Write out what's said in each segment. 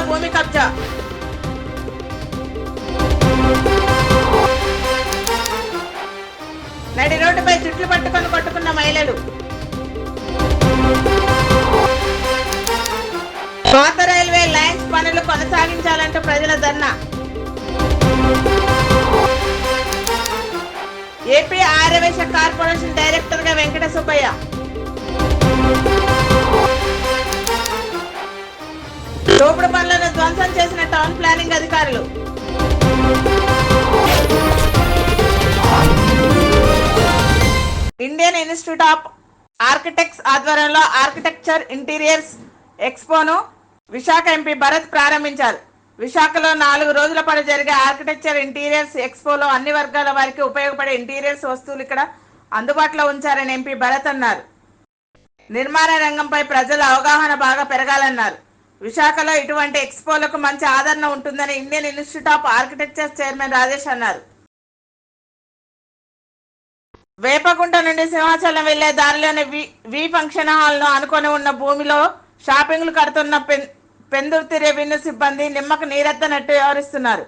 భూమి కబ్జా. నడి రోడ్డుపై చుట్లు పట్టుకొని కొట్టుకున్న మహిళలు. పాత రైల్వే లైన్స్ పనులు కొనసాగించాలంటూ ప్రజల ధర్నా. ఏపీ ఆర్యవేశ కార్పొరేషన్ డైరెక్టర్ గా వెంకట సుబ్బయ్య. దోపుడు పనులను ధ్వంసం చేసిన టౌన్ ప్లానింగ్ అధికారులు. ఇండియన్ ఇన్స్టిట్యూట్ ఆఫ్ ఆర్కిటెక్ట్స్ ఆధ్వర్యంలో ఆర్కిటెక్చర్ ఇంటీరియర్స్ ఎక్స్పోను విశాఖ ఎంపీ భరత్ ప్రారంభించారు. విశాఖలో 4 రోజుల పాటు జరిగే ఆర్కిటెక్చర్ ఇంటీరియర్స్ ఎక్స్పోలో అన్ని వర్గాల వారికి ఉపయోగపడే ఇంటీరియర్స్ వస్తువులు ఇక్కడ అందుబాటులో ఉంచారని ఎంపీ భరత్ అన్నారు. నిర్మాణ రంగంపై ప్రజల అవగాహన బాగా పెరగాలన్నారు. విశాఖలో ఇటువంటి ఎక్స్పోలకు మంచి ఆదరణ ఉంటుందని Indian Institute of architecture chairman Rajesh అన్నారు. వేపగుంట నుండి సింహాచలం వెళ్లే దారిలోని వి ఫంక్షన్ హాల్ ను అనుకొని ఉన్న భూమిలో షాపింగ్లు కడుతున్న పెందుర్తి రెవెన్యూ సిబ్బంది నిమ్మకు నీరెత్తనట్టు వ్యవహరిస్తున్నారు.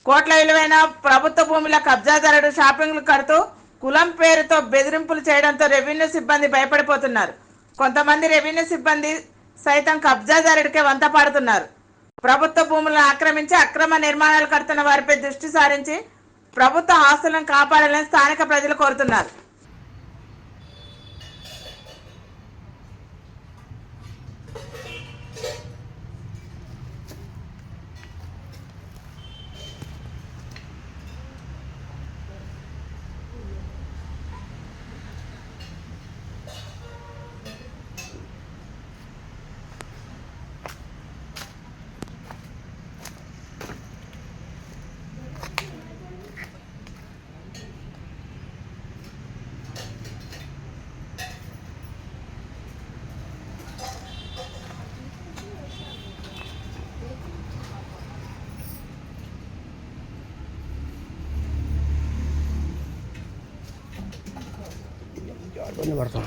కోట్ల విలువైన ప్రభుత్వ భూముల కబ్జాదారుడు షాపింగ్లు కడుతూ కులం పేరుతో బెదిరింపులు చేయడంతో రెవెన్యూ సిబ్బంది భయపడిపోతున్నారు. కొంతమంది రెవెన్యూ సిబ్బంది సైతం కబ్జాదారుడికే వంత పాడుతున్నారు. ప్రభుత్వ భూములను ఆక్రమించి అక్రమ నిర్మాణాలు కడుతున్న వారిపై దృష్టి సారించి ప్రభుత్వ ఆస్తులను కాపాడాలని స్థానిక ప్రజలు కోరుతున్నారు. పడతాం.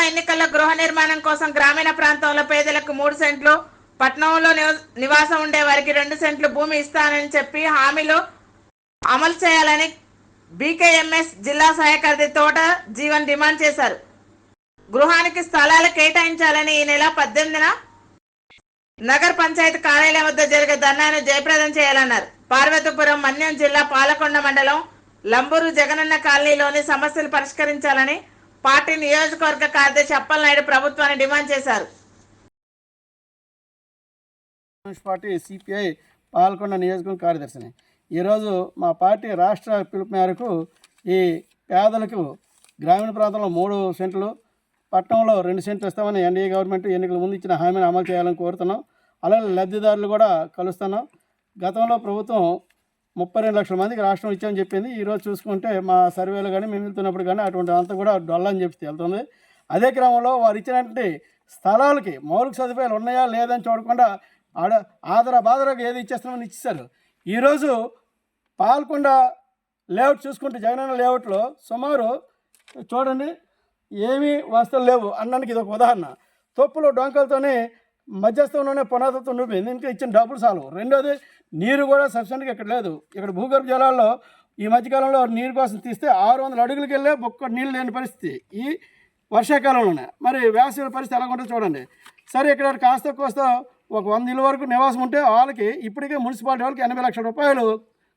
ఎన్నికల్లో గృహ నిర్మాణం కోసం గ్రామీణ ప్రాంతంలో పేదలకు 3 సెంట్లు, పట్టణంలో నివాసం ఉండే వారికి 2 సెంట్లు భూమి ఇస్తానని చెప్పి హామీలు అమలు చేయాలని బీకేఎంఎస్ జిల్లా సహాయకారి తోట జీవన్ డిమాండ్ చేశారు. గృహానికి స్థలాలు కేటాయించాలని ఈ నెల 18న నగర పంచాయతీ కార్యాలయం వద్ద జరిగే ధర్నాను జయప్రదం చేయాలన్నారు. పార్వతీపురం మన్యం జిల్లా పాలకొండ మండలం లంబూరు జగనన్న కాలనీలోని సమస్యలు పరిష్కరించాలని పార్టీ నియోజకవర్గ కార్యదర్శి అప్పలనాయుడు ప్రభుత్వాన్ని డిమాండ్ చేశారు. పార్టీ సిపిఐ పాల్కొండ నియోజకవర్గ కార్యదర్శిని ఈరోజు మా పార్టీ రాష్ట్ర పిలుపు మేరకు ఈ పేదలకు గ్రామీణ ప్రాంతంలో 3 సెంట్లు, పట్టణంలో 2 సెంట్లు ఇస్తామని ఎన్డీఏ గవర్నమెంట్ ఎన్నికల ముందు ఇచ్చిన హామీని అమలు చేయాలని కోరుతున్నాం. అలాగే లబ్ధిదారులు కూడా కలుస్తున్నాం. గతంలో ప్రభుత్వం 32 లక్షల మందికి రాష్ట్రం ఇచ్చామని చెప్పింది. ఈరోజు చూసుకుంటే మా సర్వేలు కానీ మేము వెళ్తున్నప్పుడు కానీ అటువంటి అంతా కూడా డొల్లని చెప్పి వెళ్తుంది. అదే క్రమంలో వారు ఇచ్చినటువంటి స్థలాలకి మౌలిక సదుపాయాలు ఉన్నాయా లేదని చూడకుండా బాధరకు ఏది ఇచ్చేస్తామని ఇచ్చేశారు. ఈరోజు పాల్కొండ లేఅవుట్ చూసుకుంటే జగనన్న లేఅవుట్లో సుమారు చూడండి ఏమీ వస్తువులు లేవు అన్నానికి ఇది ఒక ఉదాహరణ. తొప్పులు డొంకలతోనే మధ్యస్థంలోనే పునాదితో నువ్వు ఇంకా ఇచ్చిన డబ్బులు చాలు. రెండోది నీరు కూడా సఫిషియెంట్గా ఇక్కడ లేదు. ఇక్కడ భూగర్భ జలాల్లో ఈ మధ్యకాలంలో నీరు కోసం తీస్తే 600 అడుగులకి వెళ్ళే ఒక్క నీళ్ళు లేని పరిస్థితి ఈ వర్షాకాలంలోనే. మరి వేసవి పరిస్థితి ఎలా ఉంటుందో చూడండి. సరే ఇక్కడ కాస్త కోస్త ఒక 100 ఇళ్ళ వరకు నివాసం ఉంటే వాళ్ళకి ఇప్పటికే మున్సిపాలిటీ వాళ్ళకి 80 లక్షల రూపాయలు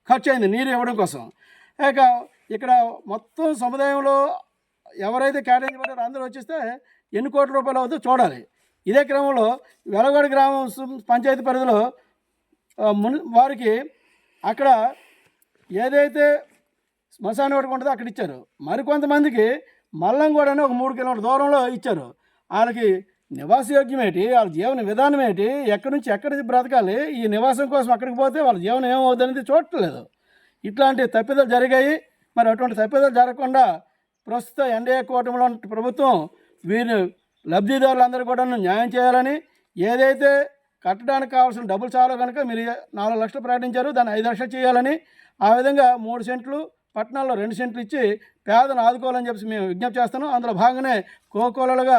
ఖర్చు అయింది నీరు ఇవ్వడం కోసం. ఇక ఇక్కడ మొత్తం సముదాయంలో ఎవరైతే కేటాయించబడ్డారో అందరూ వచ్చేస్తే ఎన్ని కోట్ల రూపాయలు అవుతుందో చూడాలి. ఇదే క్రమంలో వెలగొడ గ్రామం పంచాయతీ పరిధిలో వారికి అక్కడ ఏదైతే శ్మశానం ఒకటి ఉంటుందో అక్కడ ఇచ్చారు. మరికొంతమందికి మల్లంగూడ అని ఒక 3 కిలోమీటర్ల దూరంలో ఇచ్చారు. వాళ్ళకి నివాసయోగ్యం ఏంటి, వాళ్ళ జీవన విధానం ఏంటి, ఎక్కడి నుంచి ఎక్కడికి బ్రతకాలి, ఈ నివాసం కోసం అక్కడికి పోతే వాళ్ళ జీవనం ఏమవుతుంది అనేది చూడట్లేదు. ఇట్లాంటి తప్పిదాలు జరిగాయి. మరి అటువంటి తప్పిదాలు జరగకుండా ప్రస్తుత ఎన్డీఏ కూటమిలో ప్రభుత్వం వీరు లబ్ధిదారులందరూ కూడా న్యాయం చేయాలని, ఏదైతే కట్టడానికి కావాల్సిన డబ్బులు చాలా కనుక మీరు 4 లక్షలు ప్రకటించారు, దాన్ని 5 లక్షలు చేయాలని, ఆ విధంగా 3 సెంట్లు పట్టణాల్లో 2 సెంట్లు ఇచ్చి పేదను ఆదుకోవాలని చెప్పి మేము విజ్ఞప్తి చేస్తున్నాం. అందులో భాగంగానే కోకోలలుగా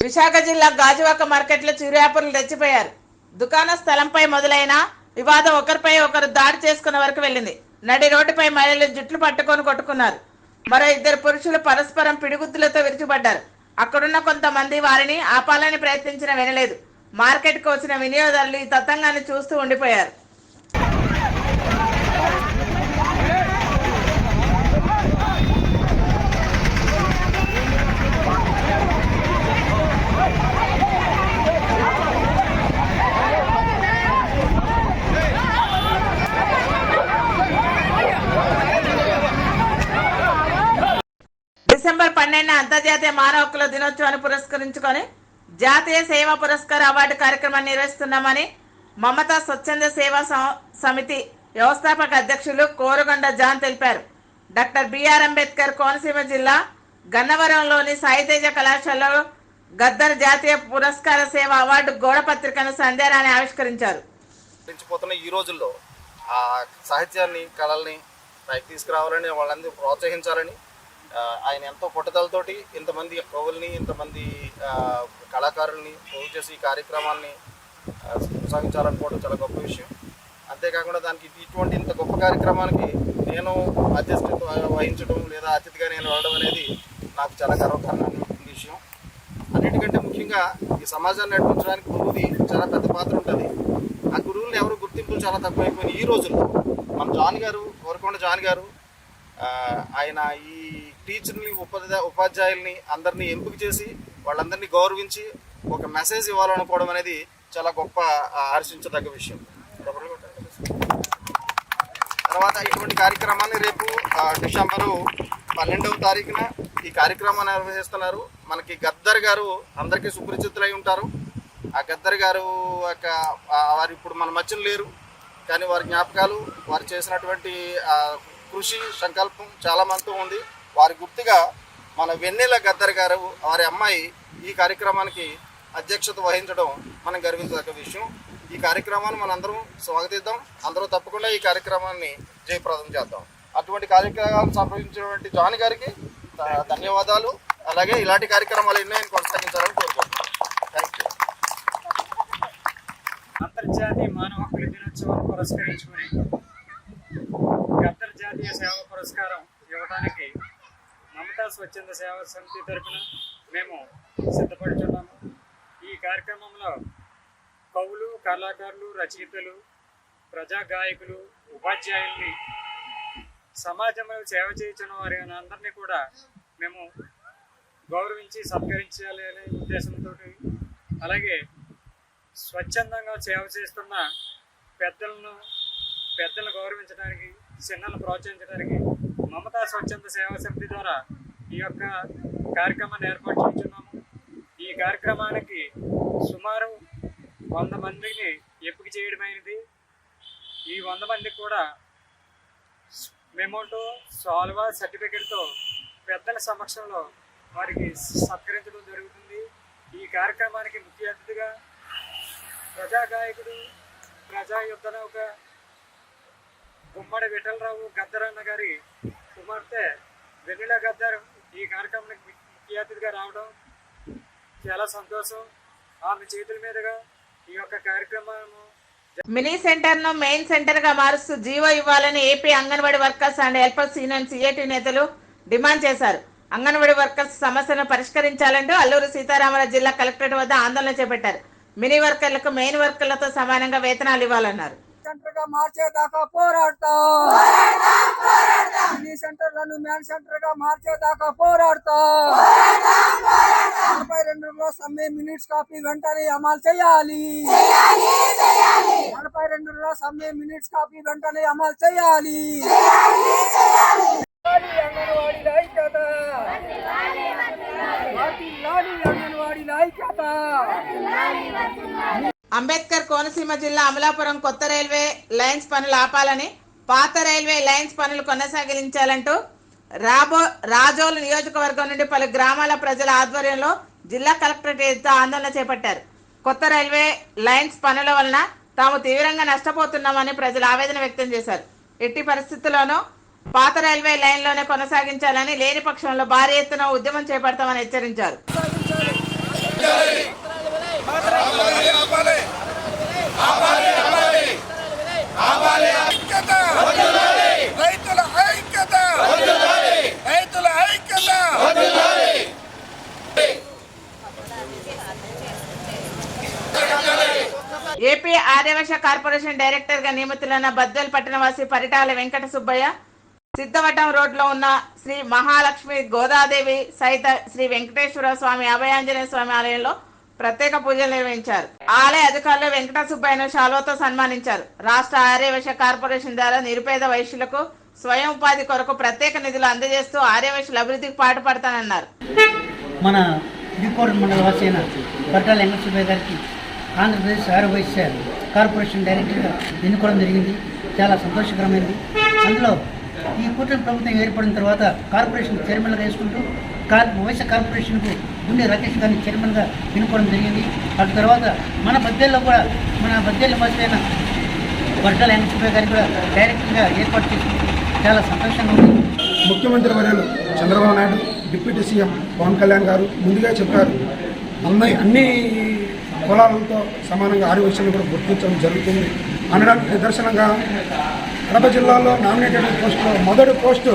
విశాఖ జిల్లా గాజువాక మార్కెట్లో చిరుయాపురులు రెచ్చిపోయారు. దుకాణ స్థలంపై మొదలైన వివాదం ఒకరిపై ఒకరు దాడి చేసుకున్న వరకు వెళ్ళింది. నడి రోడ్డుపై మహిళలు జుట్లు పట్టుకొని కొట్టుకున్నారు. మరో 2 పురుషులు పరస్పరం పిడిగుద్దులతో విరుచుపడ్డారు. అక్కడున్న కొంతమంది వారిని ఆపాలని ప్రయత్నించినా వినలేదు. మార్కెట్కు వచ్చిన వినియోగదారులు ఈ తతంగాన్ని చూస్తూ ఉండిపోయారు. డిసెంబర్ 12 అంతర్జాతీయ మానవ హక్కుల దినోత్సవాన్ని పురస్కరించుకొని జాతీయ సేవా పురస్కార్ అవార్డు కార్యక్రమాన్ని నిర్వహిస్తున్నామని మమతా స్వచ్ఛంద సేవా సమితి వ్యవస్థాపక అధ్యక్షులు కోరుగొండ జాన్ తెలిపారు. డాక్టర్ బిఆర్ అంబేద్కర్ కోనసీమ జిల్లా గన్నవరంలోని సాయితేజ కళాశాలలో గద్దర్ జాతీయ పురస్కార సేవ అవార్డు గోడ పత్రికను సంధ్యారాణి ఆవిష్కరించారు. ఈ రోజుల్లో ఆ సాహిత్యాన్ని కళల్ని పైకి తీసుకురావాలని, వాళ్ళందరూ ప్రోత్సహించాలని ఆయన ఎంతో పట్టుదలతోటి ఇంతమంది కవుల్ని, ఇంతమంది కళాకారుల్ని పోగు చేసి ఈ కార్యక్రమాన్ని కొనసాగించాలనుకోవడం చాలా గొప్ప విషయం. అంతేకాకుండా దానికి ఇటువంటి ఇంత గొప్ప కార్యక్రమానికి నేను అధ్యక్షత వహించడం లేదా అతిథిగా నేను వెళ్ళడం అనేది నాకు చాలా గర్వకారణమైన విషయం. అన్నిటికంటే ముఖ్యంగా ఈ సమాజాన్ని నడిపించడానికి గురువుది చాలా పెద్ద పాత్ర ఉంటుంది. ఆ గురువులను ఎవరు గుర్తింపులు చాలా తక్కువైపోయినాయి ఈ రోజుల్లో. మన జాన్ గారు, కోరుకొండ జాన్ గారు, ఆయన ఈ టీచర్ని, ఉపాధ్యాయుల్ని అందరినీ ఎంపిక చేసి వాళ్ళందరినీ గౌరవించి ఒక మెసేజ్ ఇవ్వాలనుకోవడం అనేది చాలా గొప్ప హర్షించదగ్గ విషయం. తర్వాత ఇటువంటి కార్యక్రమాన్ని రేపు డిసెంబరు 12వ తారీఖున ఈ కార్యక్రమాన్ని నిర్వహిస్తున్నారు. మనకి గద్దర్ గారు అందరికీ సుపరిచితులై ఉంటారు. ఆ గద్దర్ గారు వారు ఇప్పుడు మన మధ్యలో లేరు, కానీ వారి జ్ఞాపకాలు, వారు చేసినటువంటి కృషి, సంకల్పం చాలా మందితో ఉంది. వారి గుర్తుగా మన వెన్నెల గద్దర్ గారు, వారి అమ్మాయి ఈ కార్యక్రమానికి అధ్యక్షత వహించడం మనం గర్వించదగ్గ విషయం. ఈ కార్యక్రమాన్ని మనందరం స్వాగతిద్దాం. అందరూ తప్పకుండా ఈ కార్యక్రమాన్ని జయప్రదం చేద్దాం. అటువంటి కార్యక్రమాలు సంప్రదించినటువంటి జాన్ గారికి ధన్యవాదాలు. అలాగే ఇలాంటి కార్యక్రమాలు ఎన్నో కొనసాగించాలని కోరుకుంటున్నాను. Thank you. అంతర్జాతీయ మానవ హక్కుల దినోత్సవాన్ని పురస్కరించుకుని గద్దర్ జాతీయ సేవా పురస్కారం ఇవ్వడానికి మమతా స్వచ్ఛంద సేవా సమితి తరఫున మేము సిద్ధపడుతున్నాము. ఈ కార్యక్రమంలో కవులు, కళాకారులు, రచయితలు, ప్రజా గాయకులు, ఉపాధ్యాయుల్ని, సమాజంలో సేవ చేయించిన వారి అందరినీ కూడా మేము గౌరవించి సత్కరించాలి అనే ఉద్దేశంతో, అలాగే స్వచ్ఛందంగా సేవ చేస్తున్న పెద్దలను గౌరవించడానికి, చిన్నలను ప్రోత్సహించడానికి మమతా స్వచ్ఛంద సేవా సమితి ద్వారా ఈ యొక్క కార్యక్రమాన్ని ఏర్పాటు చేస్తున్నాము. ఈ కార్యక్రమానికి సుమారు 100 మందిని ఎంపిక చేయడమైనది. ఈ 100 మందికి కూడా మెమోటో, సాల్వా, సర్టిఫికెట్తో పెద్దల సమక్షంలో వారికి సత్కరించడం జరుగుతుంది. ఈ కార్యక్రమానికి ముఖ్య అతిథిగా ప్రజా గాయకుడు, ప్రజా యుద్ధనౌక గుమ్మడి విఠలరావు గద్దరన్న గారి కుమార్తె వెన్నెల గద్దర్ ఈ కార్యక్రమానికి ముఖ్య అతిథిగా రావడం చాలా సంతోషం. ఆమె చేతుల మీదుగా ఈ యొక్క కార్యక్రమము మినీ సెంటర్ ను మెయిన్ సెంటర్ గా మారుస్తూ జీవో ఇవ్వాలని AP anganwadi workers and helpers union CIT నేతలు డిమాండ్ చేశారు. అంగన్వాడీ వర్కర్స్ సమస్యలను పరిష్కరించాలంటూ అల్లూరు సీతారామరాజు జిల్లా కలెక్టరేట్ వద్ద ఆందోళన చేపట్టారు. మినీ వర్కర్లకు మెయిన్ వర్కర్లతో సమానంగా వేతనాలు ఇవ్వాలన్నారు. సెంటర్గా మార్చేదాకా పోరాడతాం. మినీ సెంటర్లను మెయిన్ సెంటర్గా మార్చేదాకా పోరాడతాం. 42లో సమ్మె మినిట్స్ కాపీ వెంటనే అమలు చేయాలి. 42లో సమ్మె మినిట్స్ కాపీ వెంటనే అమలు చేయాలి. అంగన్వాడీ ఐక్యత, అంగన్వాడీ ఐక్యత. అంబేద్కర్ కోనసీమ జిల్లా అమలాపురం కొత్త రైల్వే లైన్స్ పనులు ఆపాలని, పాత రైల్వే లైన్స్ పనులు కొనసాగించాలంటూ రాజోలు నియోజకవర్గం నుండి పలు గ్రామాల ప్రజల ఆధ్వర్యంలో జిల్లా కలెక్టరేట్ ఎదుట ఆందోళన చేపట్టారు. కొత్త రైల్వే లైన్స్ పనుల వలన తాము తీవ్రంగా నష్టపోతున్నామని ప్రజలు ఆవేదన వ్యక్తం చేశారు. ఎట్టి పరిస్థితుల్లోనూ పాత రైల్వే లైన్లోనే కొనసాగించాలని, లేని పక్షంలో భారీ ఎత్తున ఉద్యమం చేపడతామని హెచ్చరించారు. ఏపీ ఆర్యవైశ్య కార్పొరేషన్ డైరెక్టర్ గా నియమితులైన బద్వేల్ పట్టణవాసి పరిటాల వెంకట సుబ్బయ్య సిద్ధవటం రోడ్ లో ఉన్న శ్రీ మహాలక్ష్మి గోదాదేవి సహిత శ్రీ వెంకటేశ్వర స్వామి అభయాంజనేయ స్వామి ఆలయంలో ప్రత్యేక పూజలు నిర్వహించారు. ఆలయ అధికారులు వెంకట సుబ్బయ్యను శాలువాతో సన్మానించారు. రాష్ట్ర ఆర్యవైశ్య కార్పొరేషన్ ద్వారా నిరుపేద వైశ్యులకు స్వయం ఉపాధి కొరకు ప్రత్యేక నిధులు అందజేస్తూ ఆర్యవైశ్యుల అభివృద్ధికి పాటుపడతానన్నారు. మన ఇదికోట మండల వాసి అయిన పరిటాల వెంకట సుబ్బయ్య గారికి ఆంధ్రప్రదేశ్ ఆర్యవైశ్య కార్పొరేషన్ డైరెక్టర్గా ఎన్నుకోవడం జరిగింది. చాలా సంతోషకరమైనది. అందులో ఈ కూటమి ప్రభుత్వం ఏర్పడిన తర్వాత కార్పొరేషన్ చైర్మన్గా వేసుకుంటూ వైశ్య కార్పొరేషన్కు గుండె రాకేష్ గారిని చైర్మన్గా ఎన్నుకోవడం జరిగింది. అటు తర్వాత మన బద్వేల్లో కూడా మన బద్వేల వాసి అయిన పరిటాల వెంకట సుబ్బయ్య గారికి కూడా డైరెక్టర్గా ఏర్పాటు చేసి చాలా సంతోషంగా ఉంది. ముఖ్యమంత్రి వర్యులు చంద్రబాబు నాయుడు, డిప్యూటీ సీఎం పవన్ కళ్యాణ్ గారు ముందుగా చెప్పారు, అన్ని కులాలతో సమానంగా ఆర్యవైశ్యులను కూడా గుర్తించడం జరుగుతుంది అనడానికి నిదర్శనంగా కడప జిల్లాలో నామినేటెడ్ పోస్టులో మొదటి పోస్టు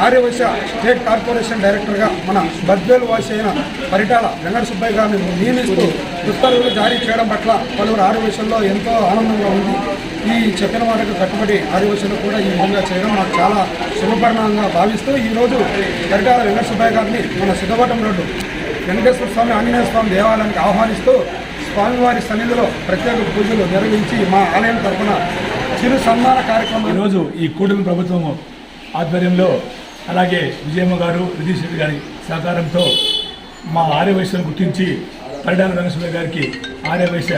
ఆర్యవైశ్య స్టేట్ కార్పొరేషన్ డైరెక్టర్గా మన బద్వేలు వాసి అయిన పరిటాల వెంకట సుబ్బయ్య గారిని నియమిస్తూ ఉత్తర్వులు జారీ చేయడం పట్ల పలువురు ఆర్యవైశ్యుల్లో ఎంతో ఆనందంగా ఉంది. ఈ చెప్పిన మాటకు కట్టుబడి ఆర్యవైశ్యులు కూడా ఈ విధంగా చేయడం నాకు చాలా శుభపరిణామంగా భావిస్తూ ఈరోజు పరిటాల వెంకట సుబ్బయ్య గారిని మన సిద్ధవటం రోడ్డు వెంకటేశ్వర స్వామి ఆంజనేయ స్వామి దేవాలయానికి ఆహ్వానిస్తూ స్వామివారి సన్నిధిలో ప్రత్యేక పూజలు నిర్వహించి మా ఆలయం తరఫున చిరు సన్మాన కార్యక్రమం ఈరోజు ఈ కూటమి ప్రభుత్వం ఆధ్వర్యంలో అలాగే విజయమ్మ గారు, రితీష్ రెడ్డి గారి సహకారంతో మా ఆర్యవైశ్యను గుర్తించి పరిటాల వెంకట సుబ్బయ్య గారికి ఆర్యవైశ్య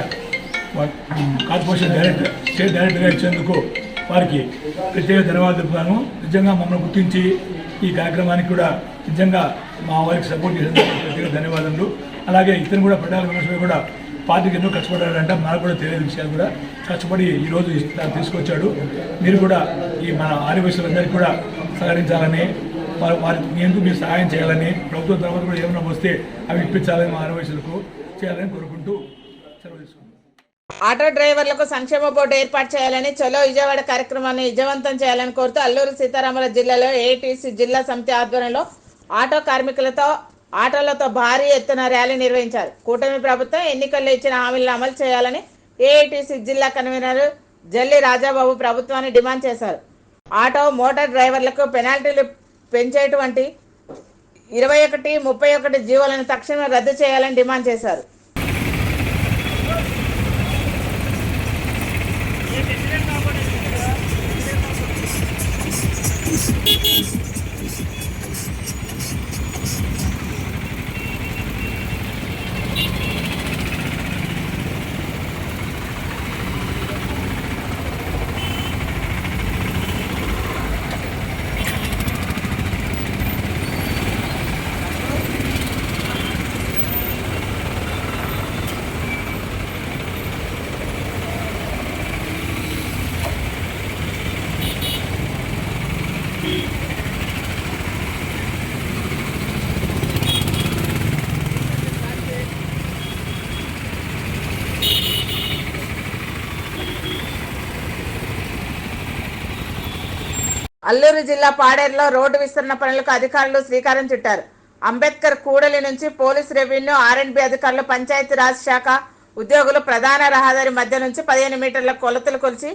కార్పొరేషన్ స్టేట్ డైరెక్టర్గా ఇచ్చేందుకు వారికి ప్రత్యేక ధన్యవాదాలు తెలుపుతాను. నిజంగా మమ్మల్ని గుర్తించి ఈ కార్యక్రమానికి కూడా నిజంగా మా వారికి సపోర్ట్ చేసేందుకు ప్రత్యేక ధన్యవాదాలు. అలాగే ఇతను కూడా పరిటాల వెంకట సుబ్బయ్య కూడా పార్టీకి ఎన్నో కష్టపడ్డాడంట, మనకు కూడా తెలియని విషయాలు కూడా కష్టపడి ఈరోజు తీసుకొచ్చాడు. మీరు కూడా ఈ మన ఆర్యవైశ్యులందరికీ కూడా సహకరించాలని, వారికి ఎందుకు మీరు సహాయం చేయాలని, ప్రభుత్వం తర్వాత కూడా ఏమైనా వస్తే అవి ఇప్పించాలని మా ఆర్యవైశ్యులకు చేయాలని కోరుకుంటూ సెలవు తీసుకుంటాం. ఆటో డ్రైవర్లకు సంక్షేమ బోర్డు ఏర్పాటు చేయాలని, చలో విజయవాడ కార్యక్రమాన్ని విజయవంతం చేయాలని కోరుతూ అల్లూరు సీతారామరాజు జిల్లాలో ఏఐటీసీ జిల్లా సమితి ఆధ్వర్యంలో ఆటో కార్మికులతో ఆటోలతో భారీ ఎత్తున ర్యాలీ నిర్వహించారు. కూటమి ప్రభుత్వం ఎన్నికల్లో ఇచ్చిన హామీలను అమలు చేయాలని ఏఐటీసీ జిల్లా కన్వీనర్ జల్లి రాజాబాబు ప్రభుత్వాన్ని డిమాండ్ చేశారు. ఆటో మోటార్ డ్రైవర్లకు పెనాల్టీలు పెంచేటువంటి 21, 31 జీవోలను తక్షణమే రద్దు చేయాలని డిమాండ్ చేశారు. అల్లూరు జిల్లా పాడేరులో రోడ్డు విస్తరణ పనులకు అధికారులు శ్రీకారం చుట్టారు. అంబేద్కర్ కూడలి నుంచి పోలీస్, రెవెన్యూ, R&B అధికారులు, పంచాయతీరాజ్ శాఖ ఉద్యోగులు ప్రధాన రహదారి మధ్య నుంచి 15 మీటర్ల కొలతలు కొలిచి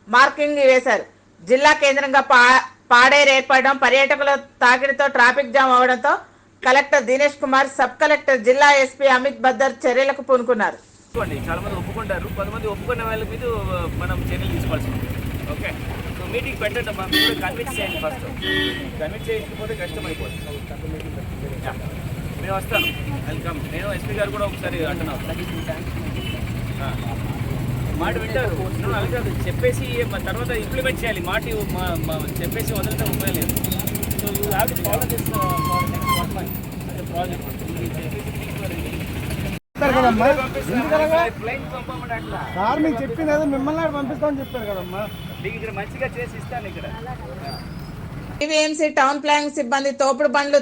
మార్కింగ్ వేశారు. జిల్లా కేంద్రంగా పాడేరు ఏర్పడడం, పర్యాటకుల తాకిడితో ట్రాఫిక్ జామ్ అవడంతో collector Dinesh Kumar, sub collector, జిల్లా ఎస్పీ అమిత్ బద్దర్ చర్యలకు పూనుకున్నారు. చాలా మంది ఒప్పుకుంటారు, కొంతమంది ఒప్పుకున్న వాళ్ళ మీద మనం చర్యలు తీసుకోవాల్సి ఉంది. ఓకే, సో మీటింగ్ పెట్టండి, కన్విన్స్ చేయండి. ఫస్ట్ కన్విన్స్ చేయకపోతే కష్టం అయిపోతుంది. మేము వస్తాను, వెల్కమ్. నేను ఎస్పీ గారు కూడా ఒకసారి అంటున్నాను, మాట వింటారు. నువ్వు అలాగే చెప్పేసి తర్వాత ఇంప్లిమెంట్ చేయాలి. మాట చెప్పేసి వదిలితే ఉపయోగలేదు. So you have to follow this project. Sir మీకు చెప్పింది ఏదో మిమ్మల్ని పంపిస్తామని చెప్పారు కదమ్మా. ఇక్కడ మంచిగా చేసి ఇస్తాను. ఇక్కడ టీవీఎంసీ టౌన్ ప్లానింగ్ సిబ్బంది తోపుడు బండ్లు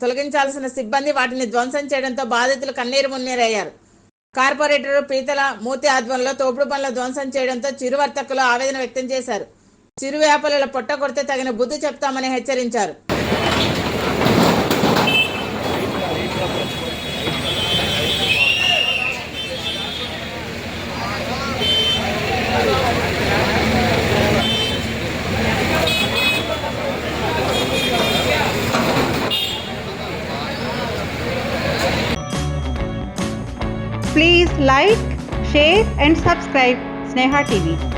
తొలగించాల్సిన సిబ్బంది వాటిని ధ్వంసం చేయడంతో బాధితులు కన్నీరు మున్నీరయ్యారు. కార్పొరేటర్ పీతల మూర్తి ఆధ్వర్యంలో తోపుడు బండ్ల ధ్వంసం చేయడంతో చిరు వర్తకులు ఆవేదన వ్యక్తం చేశారు. చిరు వ్యాపారుల పొట్ట కొడితే తగిన బుద్ధి చెప్తామని హెచ్చరించారు. Please like, share and subscribe Sneha TV.